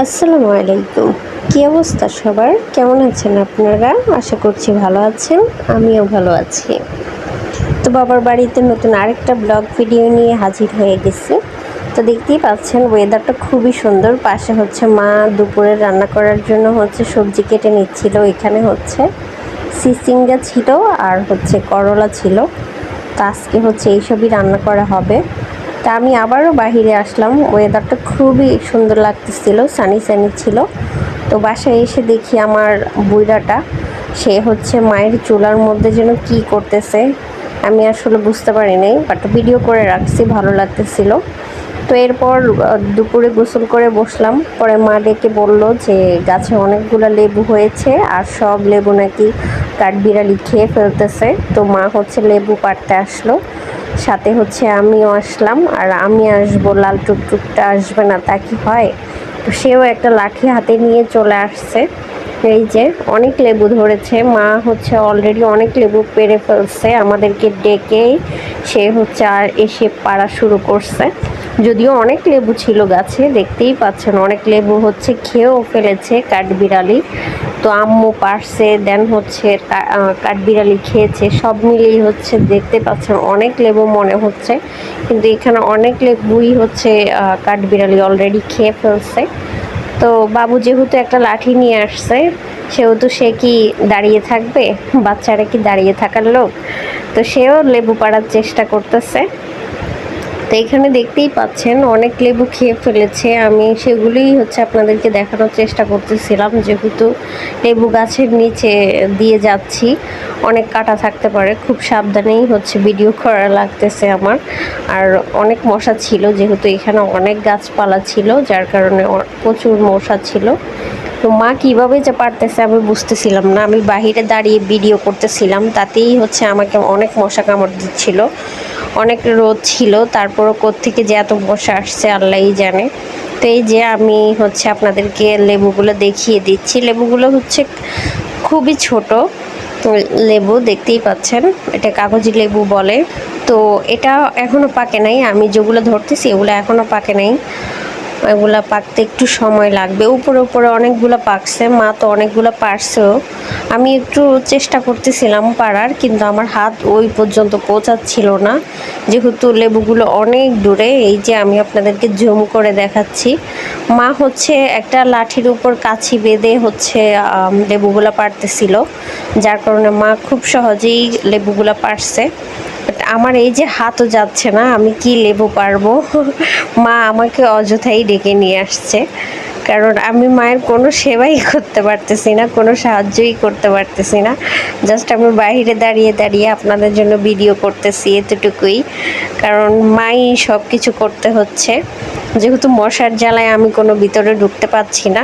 আসসালামু আলাইকুম। কি অবস্থা সবার? কেমন আছেন আপনারা? আশা করছি ভালো আছেন। আমিও ভালো আছি। তো বাবার বাড়িতে নতুন আরেকটা ব্লগ ভিডিও নিয়ে হাজির হয়ে গেছি। তো দেখতেই পাচ্ছেন ওয়েদারটা খুবই সুন্দর। পাশে হচ্ছে মা দুপুরে রান্না করার জন্য সবজি কেটে নিচ্ছিল। এখানে সিসিঙ্গা ছিল আর করলা ছিল। তো আজকে এইসবই রান্না করা হবে। তা আমি আবারও বাহিরে আসলাম। ওয়েদারটা খুবই সুন্দর লাগতেছিল, সানি সানি ছিল। তো বাসায় এসে দেখি আমার বুইড়াটা সে মায়ের চুলার মধ্যে যেন কি করতেছে। আমি আসলে বুঝতে পারি নাই, বাট ভিডিও করে রাখছি, ভালো লাগতেছিল। তো এরপর দুপুরে গোসল করে বসলাম। পরে মা ডেকে বলল যে গাছে অনেকগুলো লেবু হয়েছে আর সব লেবু নাকি কাঠবিড়ালি খেয়ে ফেলতেছে। তো মা লেবু পাড়তে আসলো, সাথে আমিও আসলাম। আর আমি আসবো, লাল টুকটুকটা আসবে না তা কি হয়? তো সেও একটা লাঠি হাতে নিয়ে চলে আসছে। এই যে অনেক লেবু ধরেছে, মা অলরেডি অনেক লেবু পেড়ে ফেলছে। আমাদেরকে ডেকে সে আর এসে পাড়া শুরু করছে। যদিও অনেক লেবু ছিল গাছে, দেখতেই পাচ্ছেন অনেক লেবু খেয়েও ফেলেছে কাঠবিড়ালি। তো আম্মু পারছে, দেন কাঠবিড়ালি খেয়েছে। সব মিলিয়ে দেখতে পাচ্ছেন অনেক লেবু মনে হচ্ছে, কিন্তু এখানে অনেক লেবুই কাঠবিড়ালি অলরেডি খেয়ে ফেলছে। তো বাবু যেহেতু একটা লাঠি নিয়ে আসছে, সেহেতু সে কি দাঁড়িয়ে থাকবে? বাচ্চারা কি দাঁড়িয়ে থাকার লোক? তো সেও লেবু পাড়ার চেষ্টা করতেছে। তো এখানে দেখতেই পাচ্ছেন অনেক লেবু খেয়ে ফেলেছে। আমি সেগুলোই আপনাদেরকে দেখানোর চেষ্টা করতেছিলাম, যেহেতু লেবু গাছের নিচে দিয়ে যাচ্ছি, অনেক কাটা থাকতে পারে, খুব সাবধানেই ভিডিও করা লাগতেছে আমার। আর অনেক মশা ছিল, যেহেতু এখানে অনেক গাছপালা ছিল, যার কারণে প্রচুর মশা ছিল। তো মা কীভাবে যে পারতেছে আমি বুঝতেছিলাম না। আমি বাহিরে দাঁড়িয়ে ভিডিও করতেছিলাম, তাতেই আমাকে অনেক মশা কামড় দিচ্ছিল। অনেক রোদ ছিল, তারপরও কোত্থেকে যে এত মশা আসছে আল্লাহই জানে। তো এই যে আমি আপনাদেরকে লেবুগুলো দেখিয়ে দিচ্ছি। লেবুগুলো খুবই ছোট লেবু, দেখতেই পাচ্ছেন। এটা কাগজি লেবু বলে। তো এটা এখনও পাকে নাই, আমি যেগুলো ধরতেছি এগুলো এখনও পাকে নাই, এগুলা পাকতে একটু সময় লাগবে। উপরে উপরে অনেকগুলো পাকছে, মা তো অনেকগুলো পারছেও। আমি একটু চেষ্টা করতেছিলাম পারার, কিন্তু আমার হাত ওই পর্যন্ত পৌঁছাচ্ছিল না, যেহেতু লেবুগুলো অনেক দূরে। এই যে আমি আপনাদেরকে জুম করে দেখাচ্ছি। মা একটা লাঠির উপর কাছি বেঁধে লেবুগুলো পারতেছিল, যার কারণে মা খুব সহজেই লেবুগুলো পারছে। আমার এই যে হাতও যাচ্ছে না, আমি কি লেবু পারবো? মা আমাকে অযথাই ডেকে নিয়ে আসছে, কারণ আমি মায়ের কোনো সেবাই করতে পারতেছি না, কোনো সাহায্যই করতে পারতেছি না। জাস্ট আমি বাইরে দাঁড়িয়ে দাঁড়িয়ে আপনাদের জন্য ভিডিও করতেছি, এতটুকুই। কারণ মাই সব কিছু করতে হচ্ছে, যেহেতু মশার জ্বালায় আমি কোনো ভিতরে ঢুকতে পারছি না।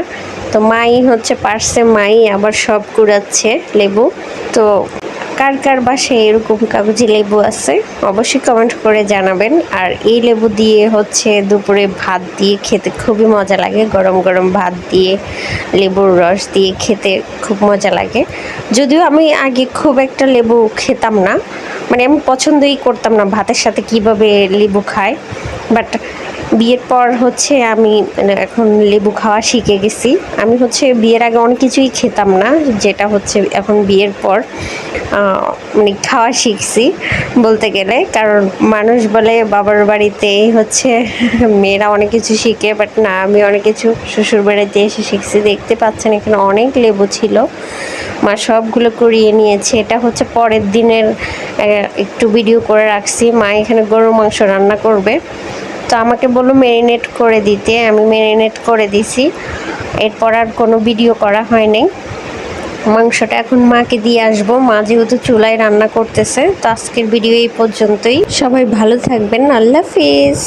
তো মাই পারছে, মাই আবার সব কুড়াচ্ছে লেবু। তো কার কার বাসায় এরকম কাগজি লেবু আছে অবশ্যই কমেন্ট করে জানাবেন। আর এই লেবু দিয়ে দুপুরে ভাত দিয়ে খেতে খুবই মজা লাগে, গরম গরম ভাত দিয়ে লেবুর রস দিয়ে খেতে খুব মজা লাগে। যদিও আমি আগে খুব একটা লেবু খেতাম না, মানে আমি পছন্দই করতাম না ভাতের সাথে কিভাবে লেবু খায়, বাট বিয়ের পর আমি এখন লেবু খাওয়া শিখে গেছি। আমি বিয়ের আগে অনেক কিছুই খেতাম না, যেটা এখন বিয়ের পর মানে খাওয়া শিখছি বলতে গেলে। কারণ মানুষ বলে বাবার বাড়িতে মেয়েরা অনেক কিছু শিখে, বাট না, আমি অনেক কিছু শ্বশুর বাড়িতে এসে শিখছি। দেখতে পাচ্ছেন এখানে অনেক লেবু ছিল, মা সবগুলো কুড়িয়ে নিয়েছে। এটা পরের দিনের একটু ভিডিও করে রাখছি। মা এখানে গরুর মাংস রান্না করবে, তো আমাকে বললো ম্যারিনেট করে দিতে, আমি ম্যারিনেট করে দিছি। এরপর আর কোনো ভিডিও করা হয় নাই। মাংসটা এখন মাকে দিয়ে আসবো, মা যেহেতু চুলায় রান্না করতেছে। তো আজকের ভিডিও এই পর্যন্তই, সবাই ভালো থাকবেন, আল্লাহ হাফিজ।